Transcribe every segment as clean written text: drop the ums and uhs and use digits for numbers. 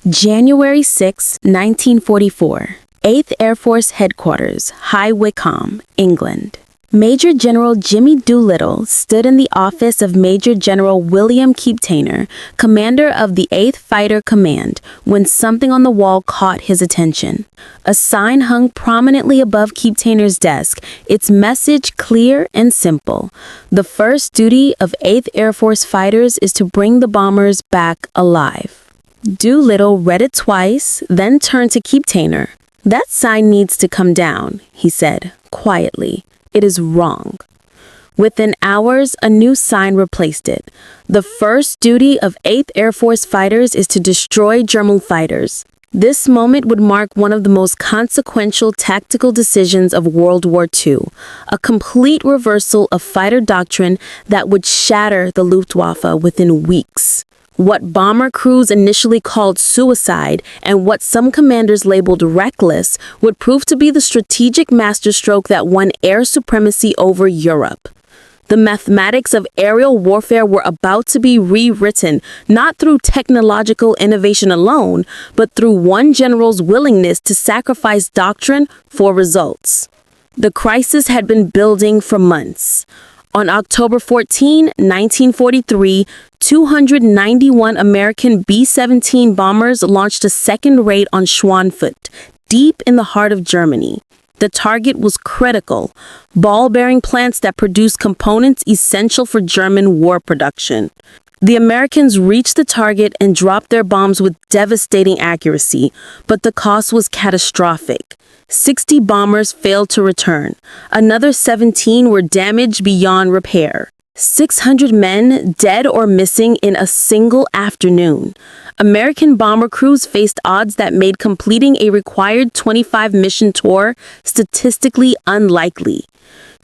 January 6, 1944. 8th Air Force Headquarters, High Wycombe, England. Major General Jimmy Doolittle stood in the office of Major General William Keeptainer, commander of the 8th Fighter Command, when something on the wall caught his attention. A sign hung prominently above Keeptainer's desk, its message clear and simple. The first duty of 8th Air Force fighters is to bring the bombers back alive. Doolittle read it twice, then turned to Keeptainer. "That sign needs to come down," he said, quietly. "It is wrong." Within hours, a new sign replaced it. "The first duty of 8th Air Force fighters is to destroy German fighters." This moment would mark one of the most consequential tactical decisions of World War II, a complete reversal of fighter doctrine that would shatter the Luftwaffe within weeks. What bomber crews initially called suicide and what some commanders labeled reckless would prove to be the strategic masterstroke that won air supremacy over Europe. The mathematics of aerial warfare were about to be rewritten, not through technological innovation alone, but through one general's willingness to sacrifice doctrine for results. The crisis had been building for months. On October 14, 1943, 291 American B-17 bombers launched a second raid on Schweinfurt, deep in the heart of Germany. The target was critical: ball-bearing plants that produced components essential for German war production. The Americans reached the target and dropped their bombs with devastating accuracy, but the cost was catastrophic. 60 bombers failed to return. Another 17 were damaged beyond repair. 600 men dead or missing in a single afternoon. American bomber crews faced odds that made completing a required 25 mission tour statistically unlikely.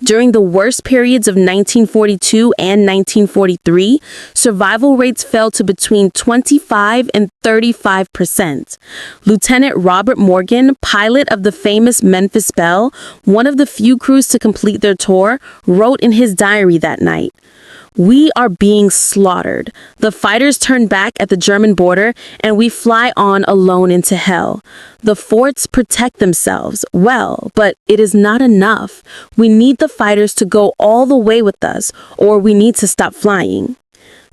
During the worst periods of 1942 and 1943, survival rates fell to between 25 and 35%. Lieutenant Robert Morgan, pilot of the famous Memphis Belle, one of the few crews to complete their tour, wrote in his diary that night, "We are being slaughtered. The fighters turn back at the German border, and we fly on alone into hell. The forts protect themselves well, but it is not enough. We need the fighters to go all the way with us, or we need to stop flying."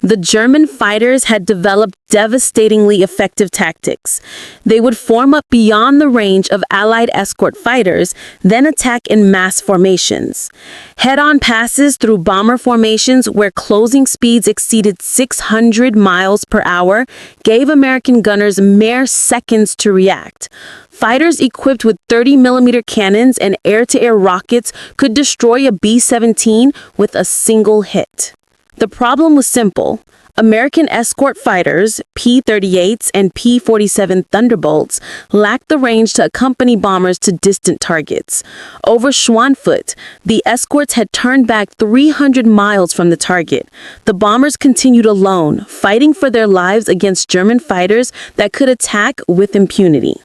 The German fighters had developed devastatingly effective tactics. They would form up beyond the range of Allied escort fighters, then attack in mass formations. Head-on passes through bomber formations where closing speeds exceeded 600 miles per hour gave American gunners mere seconds to react. Fighters equipped with 30mm cannons and air-to-air rockets could destroy a B-17 with a single hit. The problem was simple. American escort fighters, P-38s and P-47 Thunderbolts, lacked the range to accompany bombers to distant targets. Over Schweinfurt, the escorts had turned back 300 miles from the target. The bombers continued alone, fighting for their lives against German fighters that could attack with impunity.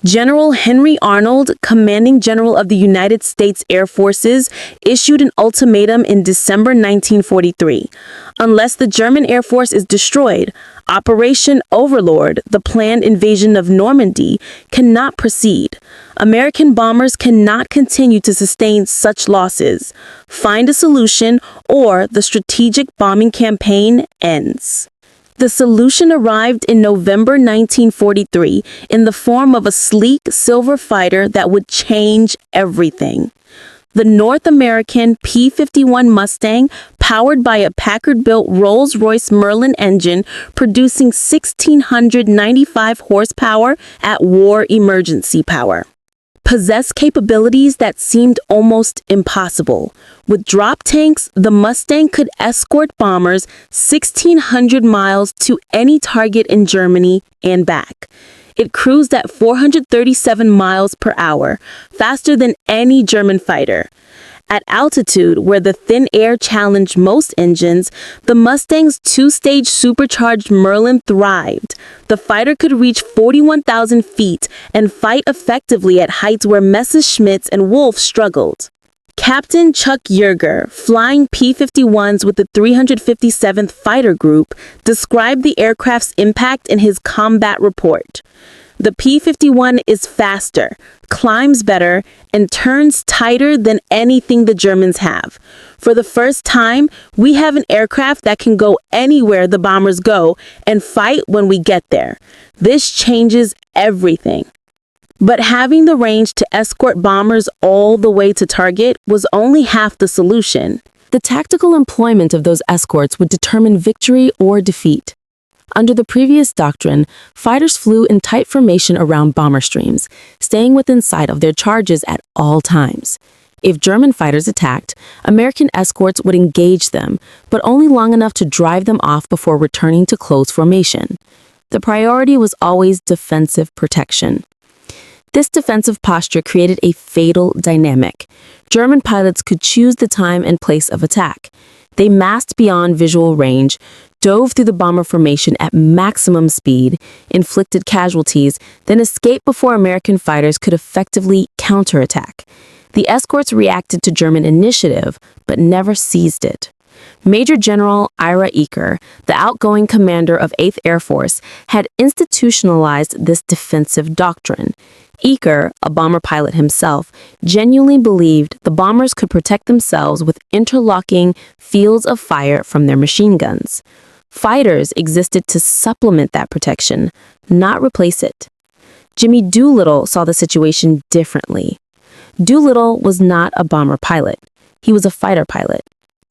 General Henry Arnold, commanding general of the United States Air Forces, issued an ultimatum in December 1943. Unless the German Air Force is destroyed, Operation Overlord, the planned invasion of Normandy, cannot proceed. American bombers cannot continue to sustain such losses. Find a solution, or the strategic bombing campaign ends. The solution arrived in November 1943 in the form of a sleek silver fighter that would change everything. The North American P-51 Mustang, powered by a Packard-built Rolls-Royce Merlin engine, producing 1,695 horsepower at war emergency power, possessed capabilities that seemed almost impossible. With drop tanks, the Mustang could escort bombers 1,600 miles to any target in Germany and back. It cruised at 437 miles per hour, faster than any German fighter. At altitude, where the thin air challenged most engines, the Mustang's two-stage supercharged Merlin thrived. The fighter could reach 41,000 feet and fight effectively at heights where Messerschmitts and Wolf struggled. Captain Chuck Yeager, flying P-51s with the 357th Fighter Group, described the aircraft's impact in his combat report. The P-51 is faster, climbs better, and turns tighter than anything the Germans have. For the first time, we have an aircraft that can go anywhere the bombers go and fight when we get there. This changes everything. But having the range to escort bombers all the way to target was only half the solution. The tactical employment of those escorts would determine victory or defeat. Under the previous doctrine, fighters flew in tight formation around bomber streams, staying within sight of their charges at all times. If German fighters attacked, American escorts would engage them, but only long enough to drive them off before returning to close formation. The priority was always defensive protection. This defensive posture created a fatal dynamic. German pilots could choose the time and place of attack. They massed beyond visual range, dove through the bomber formation at maximum speed, inflicted casualties, then escaped before American fighters could effectively counterattack. The escorts reacted to German initiative, but never seized it. Major General Ira Eaker, the outgoing commander of 8th Air Force, had institutionalized this defensive doctrine. Eaker, a bomber pilot himself, genuinely believed the bombers could protect themselves with interlocking fields of fire from their machine guns. Fighters existed to supplement that protection, not replace it. Jimmy Doolittle saw the situation differently. Doolittle was not a bomber pilot. He was a fighter pilot,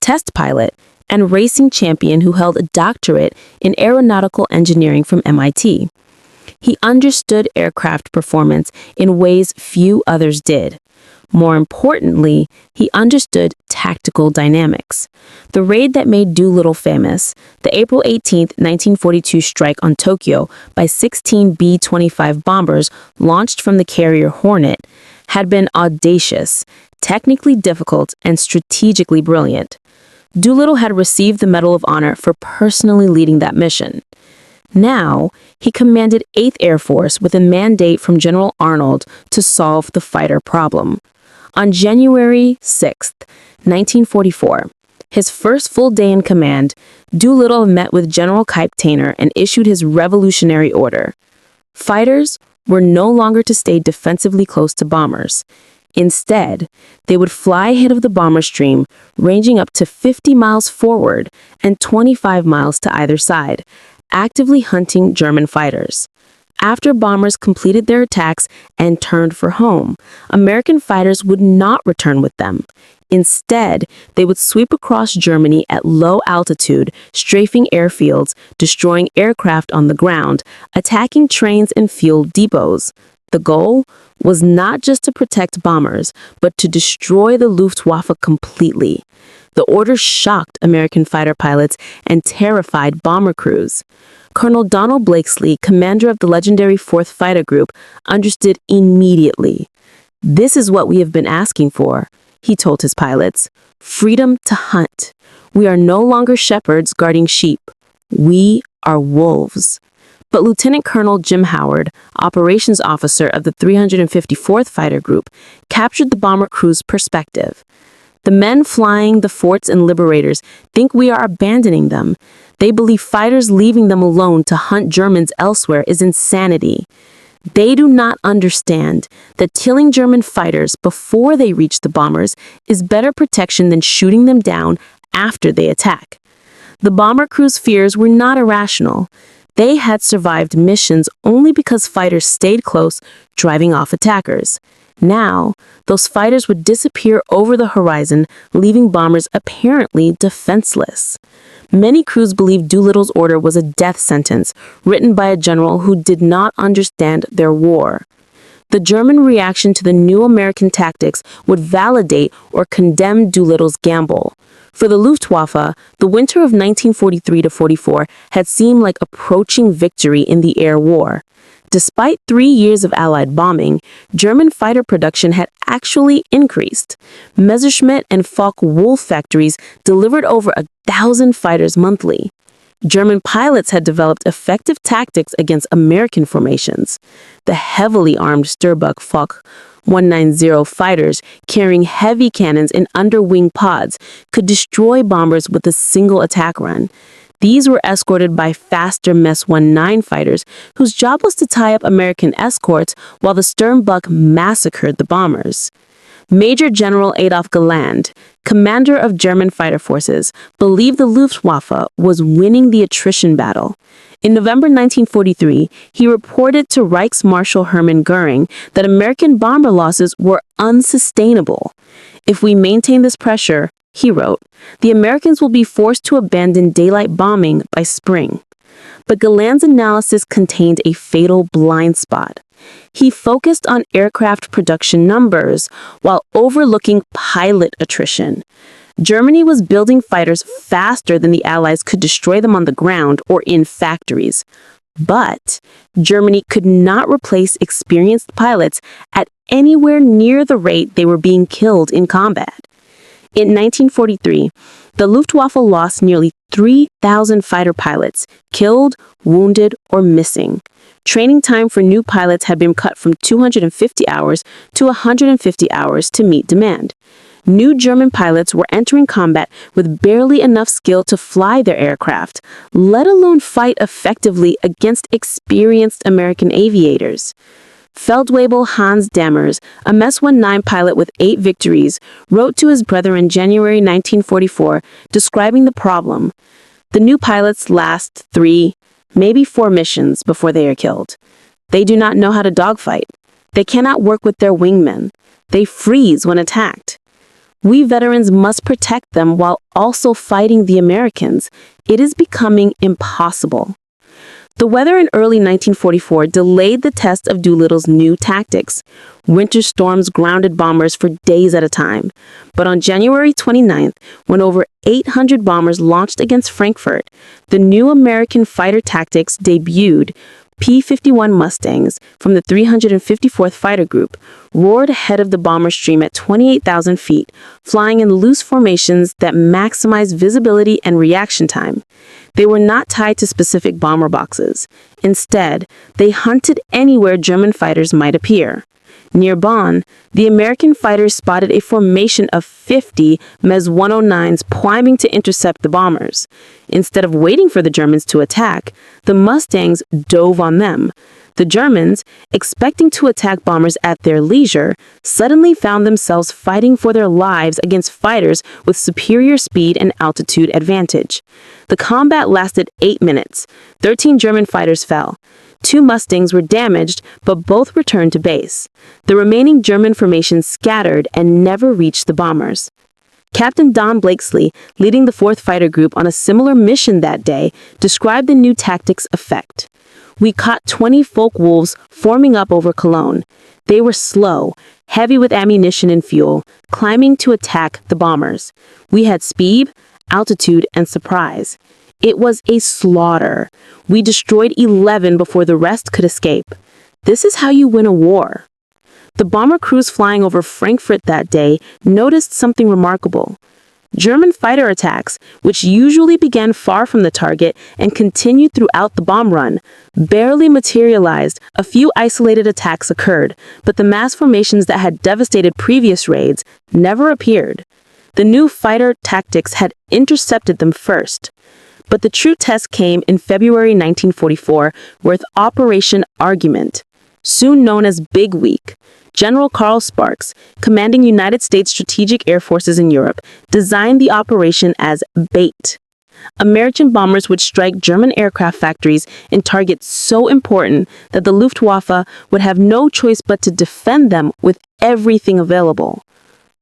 test pilot, and racing champion who held a doctorate in aeronautical engineering from MIT. He understood aircraft performance in ways few others did. More importantly, he understood tactical dynamics. The raid that made Doolittle famous, the April 18, 1942 strike on Tokyo by 16 B-25 bombers launched from the carrier Hornet, had been audacious, technically difficult, and strategically brilliant. Doolittle had received the Medal of Honor for personally leading that mission. Now, he commanded 8th Air Force with a mandate from General Arnold to solve the fighter problem. On January 6, 1944, his first full day in command, Doolittle met with General Keipp-Tainer and issued his revolutionary order. Fighters were no longer to stay defensively close to bombers. Instead, they would fly ahead of the bomber stream, ranging up to 50 miles forward and 25 miles to either side, actively hunting German fighters. After bombers completed their attacks and turned for home, American fighters would not return with them. Instead, they would sweep across Germany at low altitude, strafing airfields, destroying aircraft on the ground, attacking trains and fuel depots. The goal was not just to protect bombers, but to destroy the Luftwaffe completely. The order shocked American fighter pilots and terrified bomber crews. Colonel Donald Blakesley, commander of the legendary 4th Fighter Group, understood immediately. "This is what we have been asking for," he told his pilots. "Freedom to hunt. We are no longer shepherds guarding sheep. We are wolves." But Lieutenant Colonel Jim Howard, operations officer of the 354th Fighter Group, captured the bomber crew's perspective. "The men flying the forts and liberators think we are abandoning them. They believe fighters leaving them alone to hunt Germans elsewhere is insanity. They do not understand that killing German fighters before they reach the bombers is better protection than shooting them down after they attack." The bomber crew's fears were not irrational. They had survived missions only because fighters stayed close, driving off attackers. Now, those fighters would disappear over the horizon, leaving bombers apparently defenseless. Many crews believed Doolittle's order was a death sentence, written by a general who did not understand their war. The German reaction to the new American tactics would validate or condemn Doolittle's gamble. For the Luftwaffe, the winter of 1943-44 had seemed like approaching victory in the air war. Despite 3 years of Allied bombing, German fighter production had actually increased. Messerschmitt and Focke-Wulf factories delivered over 1,000 fighters monthly. German pilots had developed effective tactics against American formations. The heavily armed Sturmbannwagen 190 fighters carrying heavy cannons in underwing pods could destroy bombers with a single attack run. These were escorted by faster Mess 19 fighters, whose job was to tie up American escorts while the Sternbuck massacred the bombers. Major General Adolf Galland, commander of German fighter forces, believed the Luftwaffe was winning the attrition battle. In November 1943, he reported to Reichsmarschall Hermann Goering that American bomber losses were unsustainable. If we maintain this pressure, he wrote, the Americans will be forced to abandon daylight bombing by spring. But Galland's analysis contained a fatal blind spot. He focused on aircraft production numbers while overlooking pilot attrition. Germany was building fighters faster than the Allies could destroy them on the ground or in factories. But Germany could not replace experienced pilots at anywhere near the rate they were being killed in combat. In 1943, the Luftwaffe lost nearly 3,000 fighter pilots, killed, wounded, or missing. Training time for new pilots had been cut from 250 hours to 150 hours to meet demand. New German pilots were entering combat with barely enough skill to fly their aircraft, let alone fight effectively against experienced American aviators. Feldwebel Hans Dammers, a Mess 19 pilot with 8 victories, wrote to his brother in January 1944 describing the problem. The new pilots last 3, maybe 4 missions before they are killed. They do not know how to dogfight. They cannot work with their wingmen. They freeze when attacked. We veterans must protect them while also fighting the Americans. It is becoming impossible. The weather in early 1944 delayed the test of Doolittle's new tactics. Winter storms grounded bombers for days at a time. But on January 29th, when over 800 bombers launched against Frankfurt, the new American fighter tactics debuted. P-51 Mustangs from the 354th Fighter Group roared ahead of the bomber stream at 28,000 feet, flying in loose formations that maximized visibility and reaction time. They were not tied to specific bomber boxes. Instead, they hunted anywhere German fighters might appear. Near Bonn, the American fighters spotted a formation of 50 Mes 109s climbing to intercept the bombers. Instead of waiting for the Germans to attack, the Mustangs dove on them. The Germans, expecting to attack bombers at their leisure, suddenly found themselves fighting for their lives against fighters with superior speed and altitude advantage. The combat lasted 8 minutes. 13 German fighters fell. 2 Mustangs were damaged, but both returned to base. The remaining German formation scattered and never reached the bombers. Captain Don Blakesley, leading the 4th Fighter Group on a similar mission that day, described the new tactics' effect. We caught 20 Focke-Wulfs forming up over Cologne. They were slow, heavy with ammunition and fuel, climbing to attack the bombers. We had speed, altitude, and surprise. It was a slaughter. We destroyed 11 before the rest could escape. This is how you win a war. The bomber crews flying over Frankfurt that day noticed something remarkable. German fighter attacks, which usually began far from the target and continued throughout the bomb run, barely materialized. A few isolated attacks occurred, but the mass formations that had devastated previous raids never appeared. The new fighter tactics had intercepted them first. But the true test came in February 1944 with Operation Argument, soon known as Big Week. General Carl Sparks, commanding United States Strategic Air Forces in Europe, designed the operation as bait. American bombers would strike German aircraft factories in targets so important that the Luftwaffe would have no choice but to defend them with everything available.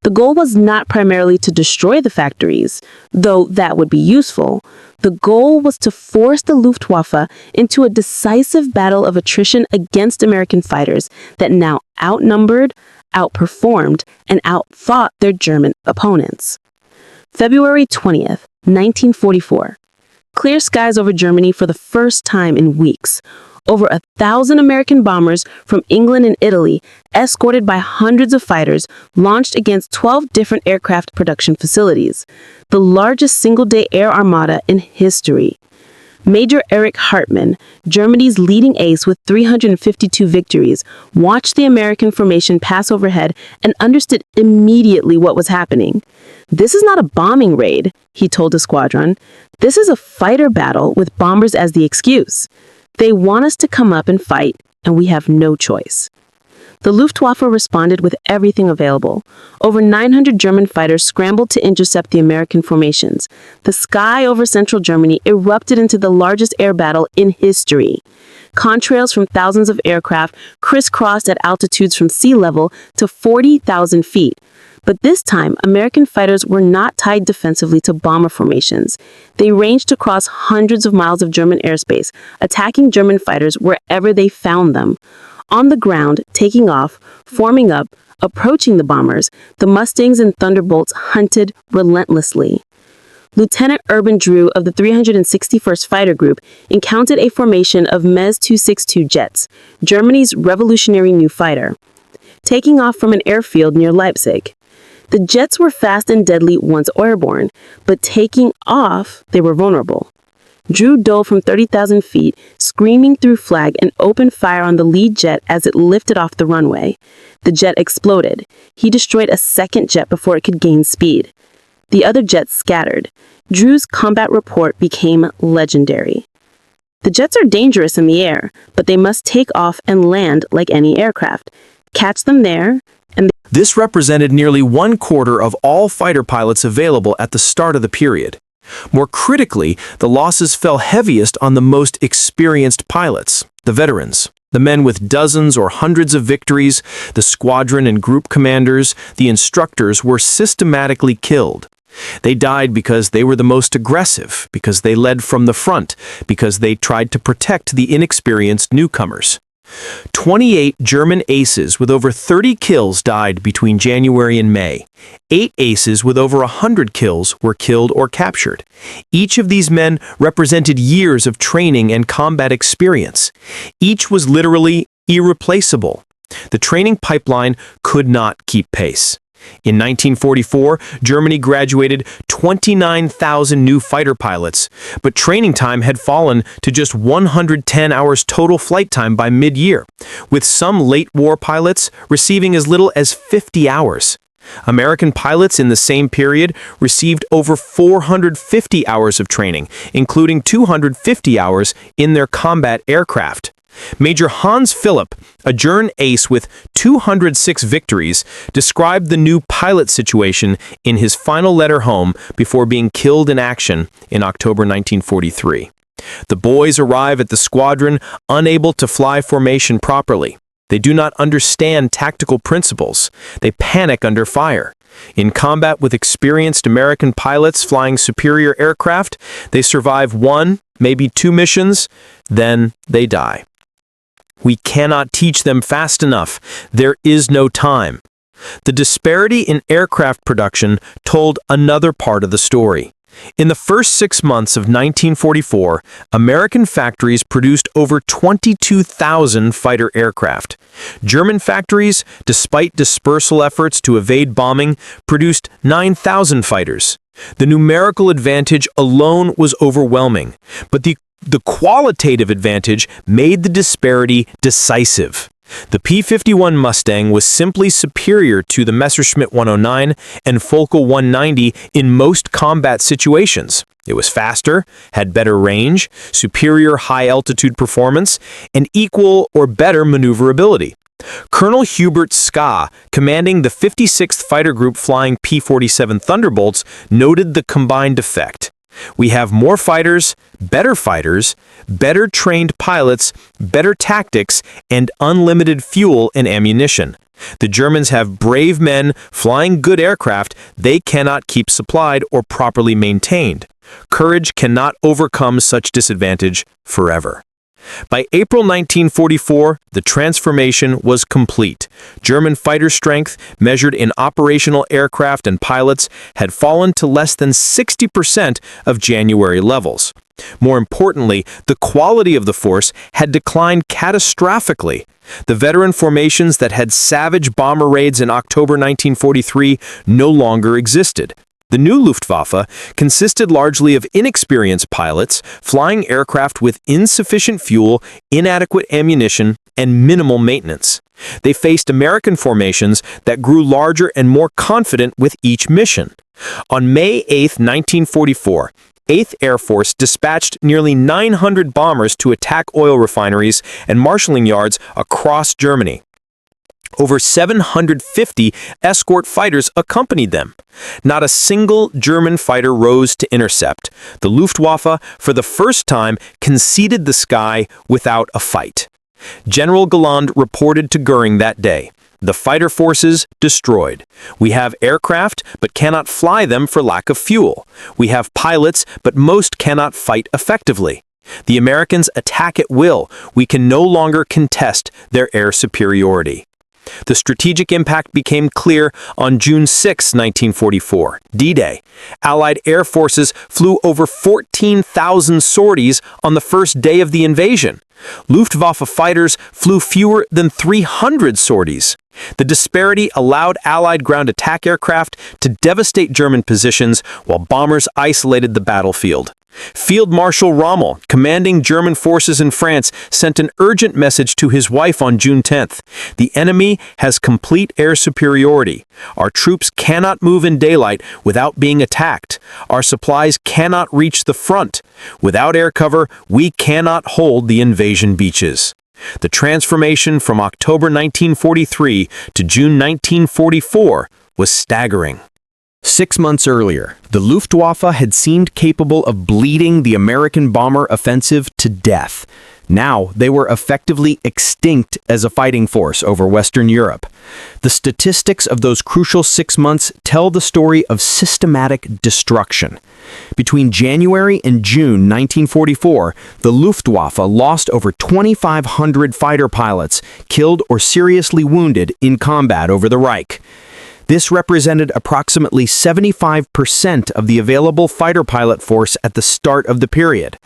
The goal was not primarily to destroy the factories, though that would be useful. The goal was to force the Luftwaffe into a decisive battle of attrition against American fighters that now outnumbered, outperformed, and outfought their German opponents. February 20th, 1944. Clear skies over Germany for the first time in weeks. Over 1,000 American bombers from England and Italy, escorted by hundreds of fighters, launched against 12 different aircraft production facilities, the largest single-day air armada in history. Major Erich Hartmann, Germany's leading ace with 352 victories, watched the American formation pass overhead and understood immediately what was happening. "This is not a bombing raid," he told the squadron. "This is a fighter battle with bombers as the excuse. They want us to come up and fight, and we have no choice." The Luftwaffe responded with everything available. Over 900 German fighters scrambled to intercept the American formations. The sky over central Germany erupted into the largest air battle in history. Contrails from thousands of aircraft crisscrossed at altitudes from sea level to 40,000 feet. But this time, American fighters were not tied defensively to bomber formations. They ranged across hundreds of miles of German airspace, attacking German fighters wherever they found them. On the ground, taking off, forming up, approaching the bombers, the Mustangs and Thunderbolts hunted relentlessly. Lieutenant Urban Drew of the 361st Fighter Group encountered a formation of Mes 262 jets, Germany's revolutionary new fighter, taking off from an airfield near Leipzig. The jets were fast and deadly once airborne, but taking off, they were vulnerable. Drew dove from 30,000 feet, screaming through flag, and opened fire on the lead jet as it lifted off the runway. The jet exploded. He destroyed a second jet before it could gain speed. The other jets scattered. Drew's combat report became legendary. "The jets are dangerous in the air, but they must take off and land like any aircraft. Catch them there, and..." This represented nearly 1/4 of all fighter pilots available at the start of the period. More critically, the losses fell heaviest on the most experienced pilots, the veterans, the men with dozens or hundreds of victories, the squadron and group commanders, the instructors were systematically killed. They died because they were the most aggressive, because they led from the front, because they tried to protect the inexperienced newcomers. 28 German aces with over 30 kills died between January and May. 8 aces with over 100 kills were killed or captured. Each of these men represented years of training and combat experience. Each was literally irreplaceable. The training pipeline could not keep pace. In 1944, Germany graduated 29,000 new fighter pilots, but training time had fallen to just 110 hours total flight time by mid-year, with some late-war pilots receiving as little as 50 hours. American pilots in the same period received over 450 hours of training, including 250 hours in their combat aircraft. Major Hans Philipp, a German ace with 206 victories, described the new pilot situation in his final letter home before being killed in action in October 1943. The boys arrive at the squadron unable to fly formation properly. They do not understand tactical principles. They panic under fire. In combat with experienced American pilots flying superior aircraft, they survive 1, maybe 2 missions, then they die. We cannot teach them fast enough. There is no time. The disparity in aircraft production told another part of the story. In the first 6 months of 1944, American factories produced over 22,000 fighter aircraft. German factories, despite dispersal efforts to evade bombing, produced 9,000 fighters. The numerical advantage alone was overwhelming, but the qualitative advantage made the disparity decisive. The P-51 Mustang was simply superior to the Messerschmitt 109 and Völkel 190 in most combat situations. It was faster, had better range, superior high-altitude performance, and equal or better maneuverability. Colonel Hubert Ska, commanding the 56th Fighter Group flying P-47 Thunderbolts, noted the combined effect. We have more fighters, better trained pilots, better tactics, and unlimited fuel and ammunition. The Germans have brave men flying good aircraft they cannot keep supplied or properly maintained. Courage cannot overcome such disadvantage forever. By April 1944, the transformation was complete. German fighter strength, measured in operational aircraft and pilots, had fallen to less than 60% of January levels. More importantly, the quality of the force had declined catastrophically. The veteran formations that had savage bomber raids in October 1943 no longer existed. The The new Luftwaffe consisted largely of inexperienced pilots flying aircraft with insufficient fuel, inadequate ammunition, and minimal maintenance. They faced American formations that grew larger and more confident with each mission. On May 8, 1944, 8th Air Force dispatched nearly 900 bombers to attack oil refineries and marshalling yards across Germany. Over 750 escort fighters accompanied them. Not a single German fighter rose to intercept. The Luftwaffe, for the first time, conceded the sky without a fight. General Galland reported to Göring that day, "The fighter forces destroyed. We have aircraft, but cannot fly them for lack of fuel. We have pilots, but most cannot fight effectively. The Americans attack at will. We can no longer contest their air superiority." The strategic impact became clear on June 6, 1944, D-Day. Allied air forces flew over 14,000 sorties on the first day of the invasion. Luftwaffe fighters flew fewer than 300 sorties. The disparity allowed Allied ground attack aircraft to devastate German positions while bombers isolated the battlefield. Field Marshal Rommel, commanding German forces in France, sent an urgent message to his wife on June 10th. "The enemy has complete air superiority. Our troops cannot move in daylight without being attacked. Our supplies cannot reach the front. Without air cover, we cannot hold the invasion beaches." The transformation from October 1943 to June 1944 was staggering. 6 months earlier, the Luftwaffe had seemed capable of bleeding the American bomber offensive to death. Now they were effectively extinct as a fighting force over Western Europe. The statistics of those crucial 6 months tell the story of systematic destruction. Between January and June 1944, the Luftwaffe lost over 2,500 fighter pilots, killed or seriously wounded in combat over the Reich. This represented approximately 75% of the available fighter pilot force at the start of the period.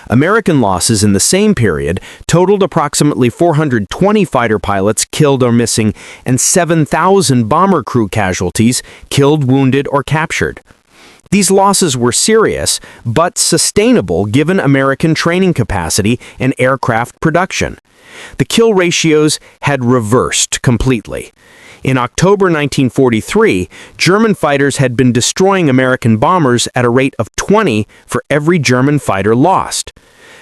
American losses in the same period totaled approximately 420 fighter pilots killed or missing and 7,000 bomber crew casualties killed, wounded, or captured. These losses were serious, but sustainable given American training capacity and aircraft production. The kill ratios had reversed completely. In October 1943, German fighters had been destroying American bombers at a rate of 20 for every German fighter lost.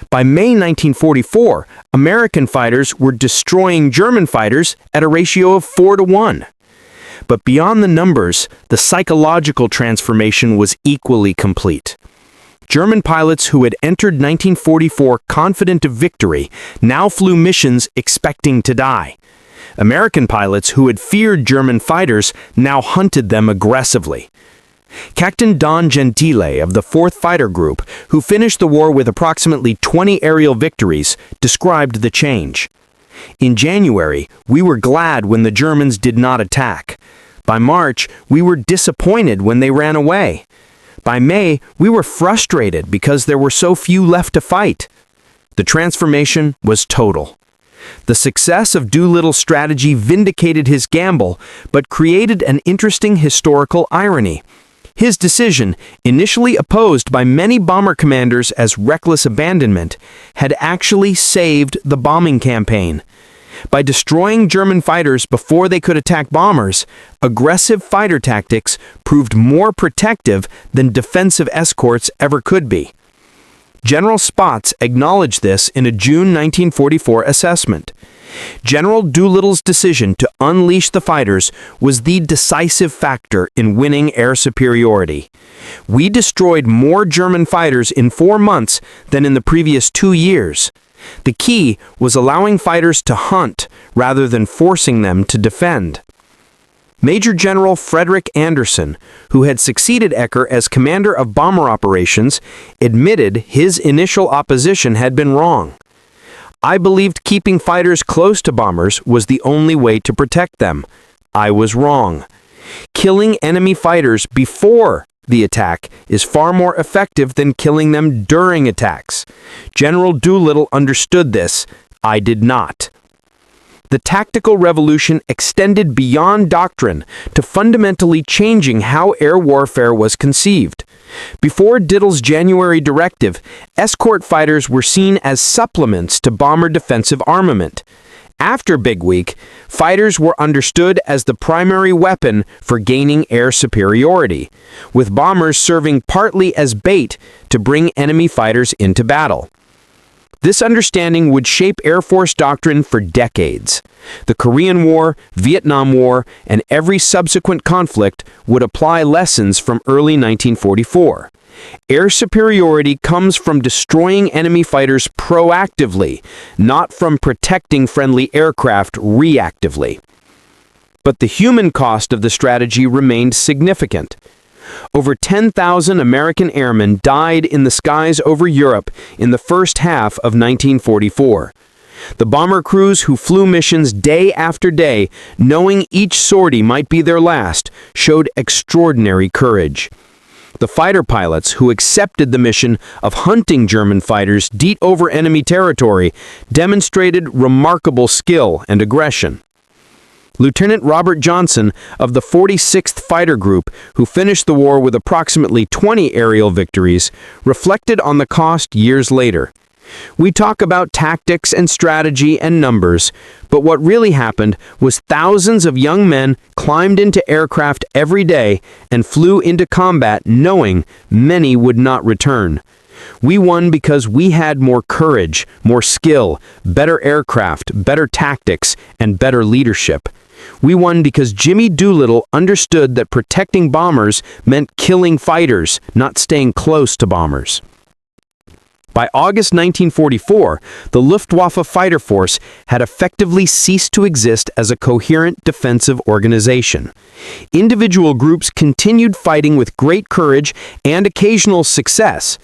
By May 1944, American fighters were destroying German fighters at a ratio of 4 to 1. But beyond the numbers, the psychological transformation was equally complete. German pilots who had entered 1944 confident of victory now flew missions expecting to die. American pilots who had feared German fighters now hunted them aggressively. Captain Don Gentile of the 4th Fighter Group, who finished the war with approximately 20 aerial victories, described the change. "In January, we were glad when the Germans did not attack. By March, we were disappointed when they ran away. By May, we were frustrated because there were so few left to fight." The transformation was total. The success of Doolittle's strategy vindicated his gamble, but created an interesting historical irony. His decision, initially opposed by many bomber commanders as reckless abandonment, had actually saved the bombing campaign. By destroying German fighters before they could attack bombers, aggressive fighter tactics proved more protective than defensive escorts ever could be. General Spaatz acknowledged this in a June 1944 assessment. General Doolittle's decision to unleash the fighters was the decisive factor in winning air superiority. "We destroyed more German fighters in 4 months than in the previous 2 years. The key was allowing fighters to hunt rather than forcing them to defend." Major General Frederick Anderson, who had succeeded Ecker as commander of bomber operations, admitted his initial opposition had been wrong. "I believed keeping fighters close to bombers was the only way to protect them. I was wrong. Killing enemy fighters before the attack is far more effective than killing them during attacks. General Doolittle understood this. I did not." The tactical revolution extended beyond doctrine to fundamentally changing how air warfare was conceived. Before Diddle's January directive, escort fighters were seen as supplements to bomber defensive armament. After Big Week, fighters were understood as the primary weapon for gaining air superiority, with bombers serving partly as bait to bring enemy fighters into battle. This understanding would shape Air Force doctrine for decades. The Korean War, Vietnam War, and every subsequent conflict would apply lessons from early 1944. Air superiority comes from destroying enemy fighters proactively, not from protecting friendly aircraft reactively. But the human cost of the strategy remained significant. Over 10,000 American airmen died in the skies over Europe in the first half of 1944. The bomber crews who flew missions day after day, knowing each sortie might be their last, showed extraordinary courage. The fighter pilots who accepted the mission of hunting German fighters deep over enemy territory demonstrated remarkable skill and aggression. Lieutenant Robert Johnson of the 46th Fighter Group, who finished the war with approximately 20 aerial victories, reflected on the cost years later. We talk about tactics and strategy and numbers, but what really happened was thousands of young men climbed into aircraft every day and flew into combat knowing many would not return. We won because we had more courage, more skill, better aircraft, better tactics, and better leadership. We won because Jimmy Doolittle understood that protecting bombers meant killing fighters, not staying close to bombers. By August 1944, the Luftwaffe fighter force had effectively ceased to exist as a coherent defensive organization. Individual groups continued fighting with great courage and occasional success.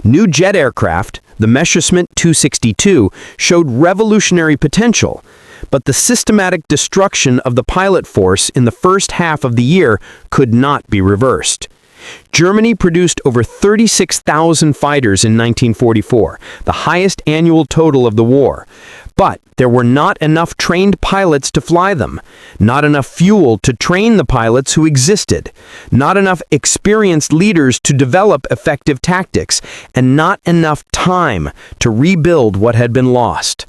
New jet aircraft, the Messerschmitt 262, showed revolutionary potential, but the systematic destruction of the pilot force in the first half of the year could not be reversed. Germany produced over 36,000 fighters in 1944, the highest annual total of the war. But there were not enough trained pilots to fly them, not enough fuel to train the pilots who existed, not enough experienced leaders to develop effective tactics, and not enough time to rebuild what had been lost.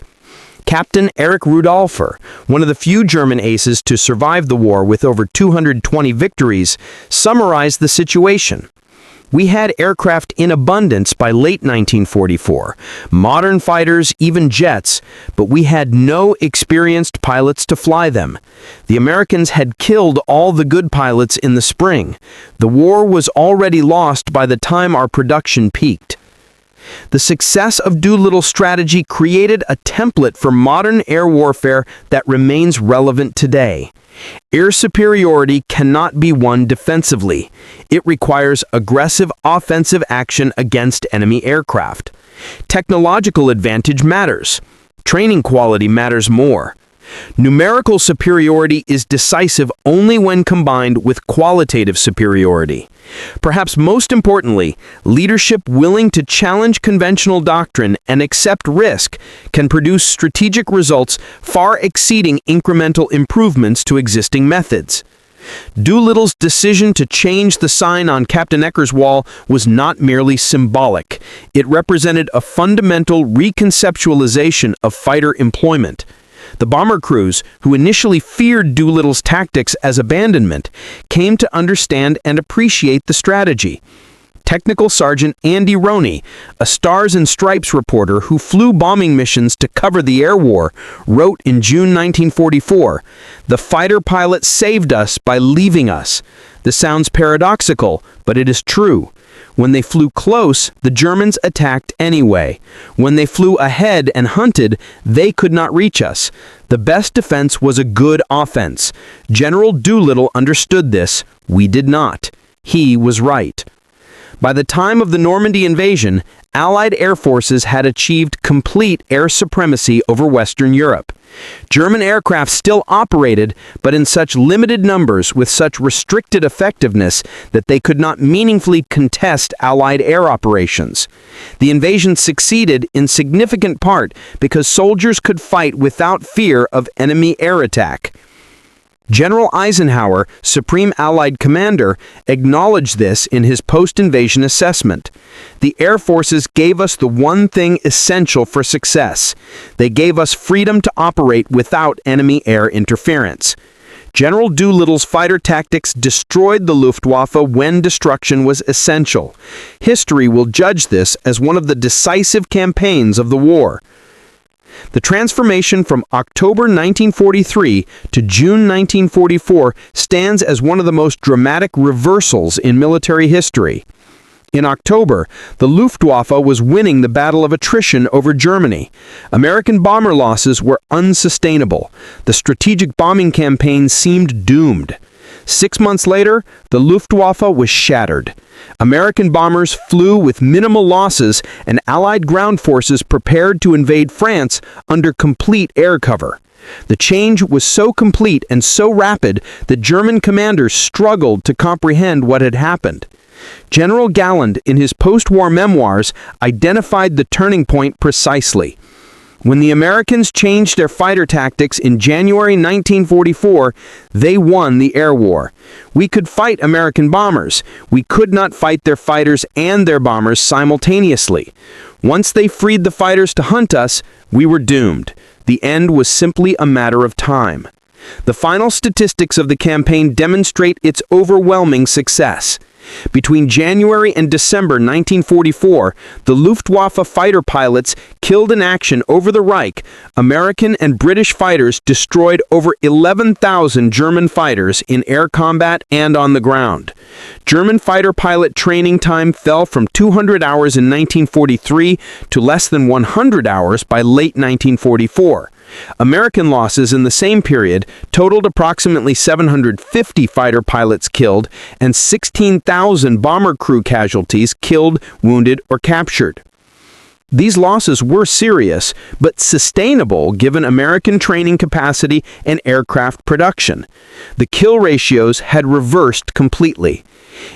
Captain Erich Rudolpher, one of the few German aces to survive the war with over 220 victories, summarized the situation. We had aircraft in abundance by late 1944, modern fighters, even jets, but we had no experienced pilots to fly them. The Americans had killed all the good pilots in the spring. The war was already lost by the time our production peaked. The success of Doolittle's strategy created a template for modern air warfare that remains relevant today. Air superiority cannot be won defensively. It requires aggressive offensive action against enemy aircraft. Technological advantage matters. Training quality matters more. Numerical superiority is decisive only when combined with qualitative superiority. Perhaps most importantly, leadership willing to challenge conventional doctrine and accept risk can produce strategic results far exceeding incremental improvements to existing methods. Doolittle's decision to change the sign on Captain Ecker's wall was not merely symbolic. It represented a fundamental reconceptualization of fighter employment. The bomber crews, who initially feared Doolittle's tactics as abandonment, came to understand and appreciate the strategy. Technical Sergeant Andy Roney, a Stars and Stripes reporter who flew bombing missions to cover the air war, wrote in June 1944, "The fighter pilot saved us by leaving us." This sounds paradoxical, but it is true. When they flew close, the Germans attacked anyway. When they flew ahead and hunted, they could not reach us. The best defense was a good offense. General Doolittle understood this. We did not. He was right. By the time of the Normandy invasion, Allied air forces had achieved complete air supremacy over Western Europe. German aircraft still operated, but in such limited numbers with such restricted effectiveness that they could not meaningfully contest Allied air operations. The invasion succeeded in significant part because soldiers could fight without fear of enemy air attack. General Eisenhower, Supreme Allied Commander, acknowledged this in his post-invasion assessment. The Air Forces gave us the one thing essential for success. They gave us freedom to operate without enemy air interference. General Doolittle's fighter tactics destroyed the Luftwaffe when destruction was essential. History will judge this as one of the decisive campaigns of the war. The transformation from October 1943 to June 1944 stands as one of the most dramatic reversals in military history. In October, the Luftwaffe was winning the battle of attrition over Germany. American bomber losses were unsustainable. The strategic bombing campaign seemed doomed. 6 months later, the Luftwaffe was shattered. American bombers flew with minimal losses, and Allied ground forces prepared to invade France under complete air cover. The change was so complete and so rapid that German commanders struggled to comprehend what had happened. General Galland, in his post-war memoirs, identified the turning point precisely. When the Americans changed their fighter tactics in January 1944, they won the air war. We could fight American bombers. We could not fight their fighters and their bombers simultaneously. Once they freed the fighters to hunt us, we were doomed. The end was simply a matter of time. The final statistics of the campaign demonstrate its overwhelming success. Between January and December 1944, the Luftwaffe fighter pilots killed in action over the Reich. American and British fighters destroyed over 11,000 German fighters in air combat and on the ground. German fighter pilot training time fell from 200 hours in 1943 to less than 100 hours by late 1944. American losses in the same period totaled approximately 750 fighter pilots killed and 16,000 bomber crew casualties killed, wounded, or captured. These losses were serious, but sustainable given American training capacity and aircraft production. The kill ratios had reversed completely.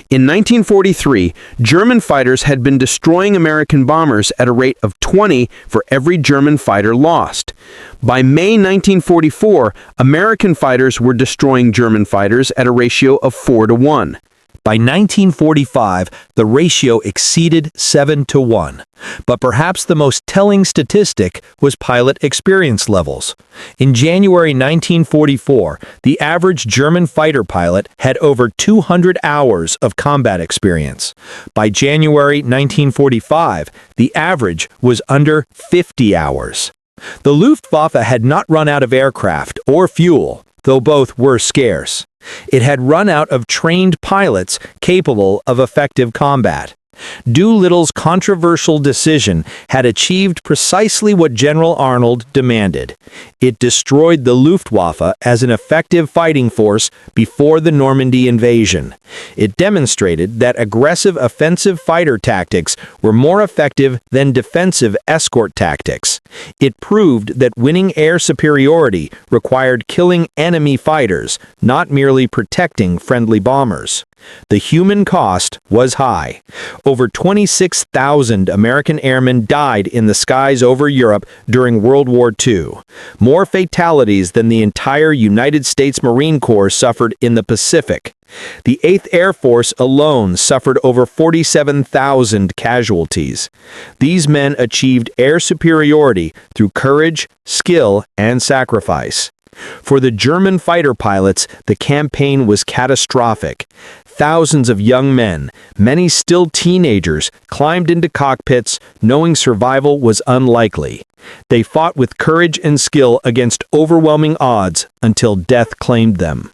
In 1943, German fighters had been destroying American bombers at a rate of 20 for every German fighter lost. By May 1944, American fighters were destroying German fighters at a ratio of 4-1. By 1945, the ratio exceeded 7-1. But perhaps the most telling statistic was pilot experience levels. In January 1944, the average German fighter pilot had over 200 hours of combat experience. By January 1945, the average was under 50 hours. The Luftwaffe had not run out of aircraft or fuel, though both were scarce. It had run out of trained pilots capable of effective combat. Doolittle's controversial decision had achieved precisely what General Arnold demanded. It destroyed the Luftwaffe as an effective fighting force before the Normandy invasion. It demonstrated that aggressive offensive fighter tactics were more effective than defensive escort tactics. It proved that winning air superiority required killing enemy fighters, not merely protecting friendly bombers. The human cost was high. Over 26,000 American airmen died in the skies over Europe during World War II. More fatalities than the entire United States Marine Corps suffered in the Pacific. The 8th Air Force alone suffered over 47,000 casualties. These men achieved air superiority through courage, skill, and sacrifice. For the German fighter pilots, the campaign was catastrophic. Thousands of young men, many still teenagers, climbed into cockpits, knowing survival was unlikely. They fought with courage and skill against overwhelming odds until death claimed them.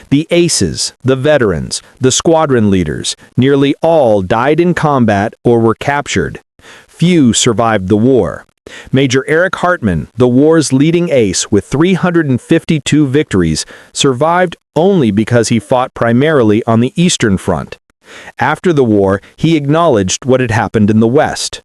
The aces, the veterans, the squadron leaders, nearly all died in combat or were captured. Few survived the war. Major Eric Hartmann, the war's leading ace with 352 victories, survived only because he fought primarily on the Eastern Front. After the war, he acknowledged what had happened in the West.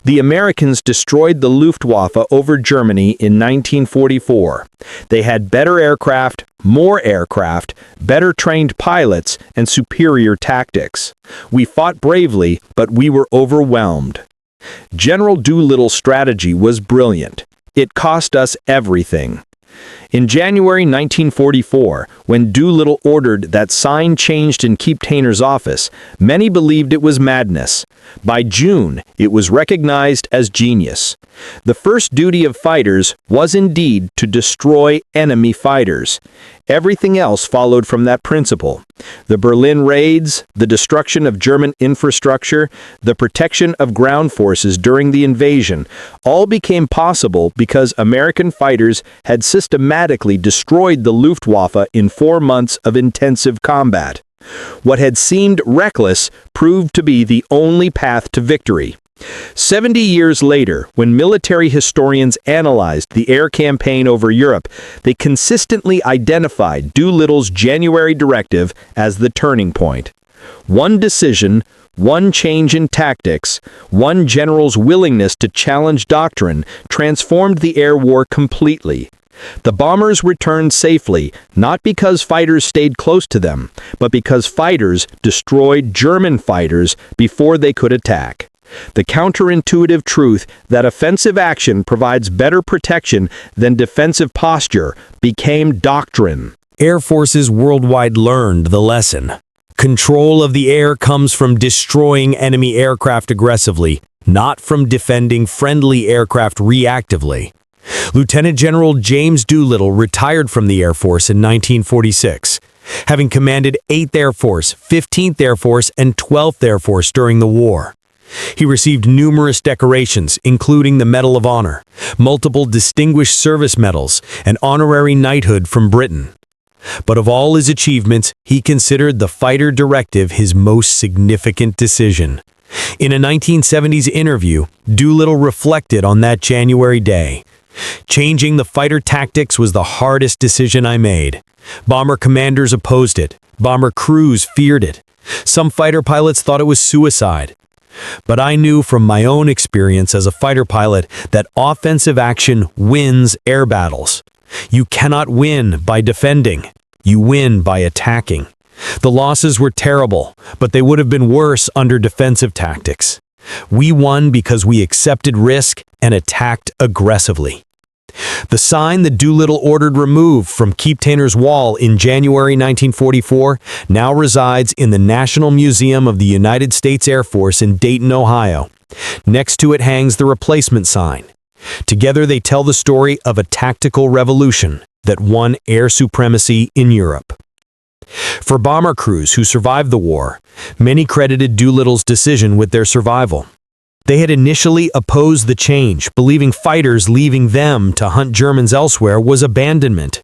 The Americans destroyed the Luftwaffe over Germany in 1944. They had better aircraft, more aircraft, better trained pilots, and superior tactics. We fought bravely, but we were overwhelmed. General Doolittle's strategy was brilliant. It cost us everything. In January 1944, when Doolittle ordered that sign changed in Keeptaner's office, many believed it was madness. By June, it was recognized as genius. The first duty of fighters was indeed to destroy enemy fighters. Everything else followed from that principle. The Berlin raids, the destruction of German infrastructure, the protection of ground forces during the invasion, all became possible because American fighters had systematically destroyed the Luftwaffe in 4 months of intensive combat. What had seemed reckless proved to be the only path to victory. 70 years later, when military historians analyzed the air campaign over Europe, they consistently identified Doolittle's January directive as the turning point. One decision, one change in tactics, one general's willingness to challenge doctrine transformed the air war completely. The bombers returned safely, not because fighters stayed close to them, but because fighters destroyed German fighters before they could attack. The counterintuitive truth that offensive action provides better protection than defensive posture became doctrine. Air forces worldwide learned the lesson. Control of the air comes from destroying enemy aircraft aggressively, not from defending friendly aircraft reactively. Lieutenant General James Doolittle retired from the Air Force in 1946, having commanded 8th Air Force, 15th Air Force, and 12th Air Force during the war. He received numerous decorations, including the Medal of Honor, multiple Distinguished Service Medals, and honorary knighthood from Britain. But of all his achievements, he considered the fighter directive his most significant decision. In a 1970s interview, Doolittle reflected on that January day. Changing the fighter tactics was the hardest decision I made. Bomber commanders opposed it. Bomber crews feared it. Some fighter pilots thought it was suicide. But I knew from my own experience as a fighter pilot that offensive action wins air battles. You cannot win by defending. You win by attacking. The losses were terrible, but they would have been worse under defensive tactics. We won because we accepted risk and attacked aggressively. The sign that Doolittle ordered removed from Keeptaner's wall in January 1944 now resides in the National Museum of the United States Air Force in Dayton, Ohio. Next to it hangs the replacement sign. Together they tell the story of a tactical revolution that won air supremacy in Europe. For bomber crews who survived the war, many credited Doolittle's decision with their survival. They had initially opposed the change, believing fighters leaving them to hunt Germans elsewhere was abandonment.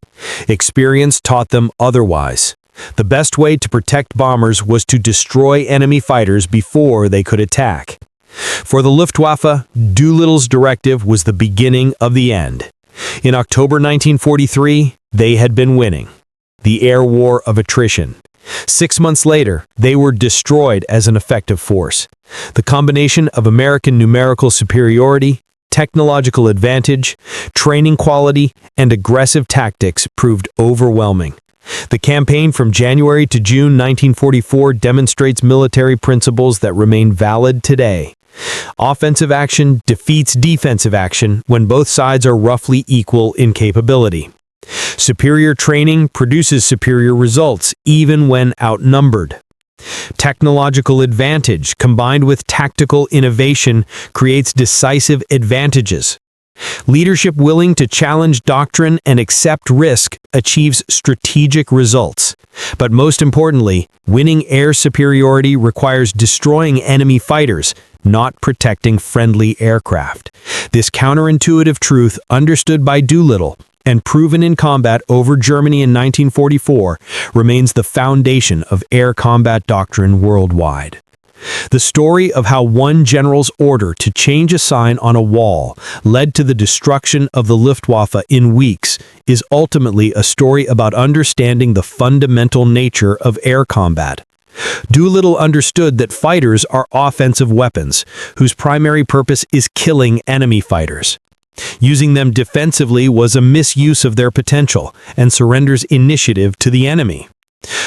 Experience taught them otherwise. The best way to protect bombers was to destroy enemy fighters before they could attack. For the Luftwaffe, Doolittle's directive was the beginning of the end. In October 1943, they had been winning. The air war of attrition. 6 months later, they were destroyed as an effective force. The combination of American numerical superiority, technological advantage, training quality, and aggressive tactics proved overwhelming. The campaign from January to June 1944 demonstrates military principles that remain valid today. Offensive action defeats defensive action when both sides are roughly equal in capability. Superior training produces superior results, even when outnumbered. Technological advantage combined with tactical innovation creates decisive advantages. Leadership willing to challenge doctrine and accept risk achieves strategic results. But most importantly, winning air superiority requires destroying enemy fighters, not protecting friendly aircraft. This counterintuitive truth, understood by Doolittle and proven in combat over Germany in 1944, remains the foundation of air combat doctrine worldwide. The story of how one general's order to change a sign on a wall led to the destruction of the Luftwaffe in weeks is ultimately a story about understanding the fundamental nature of air combat. Doolittle understood that fighters are offensive weapons, whose primary purpose is killing enemy fighters. Using them defensively was a misuse of their potential and surrenders initiative to the enemy.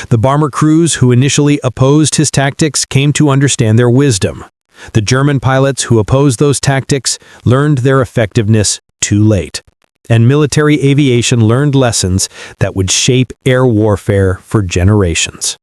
The bomber crews who initially opposed his tactics came to understand their wisdom. The German pilots who opposed those tactics learned their effectiveness too late. And military aviation learned lessons that would shape air warfare for generations.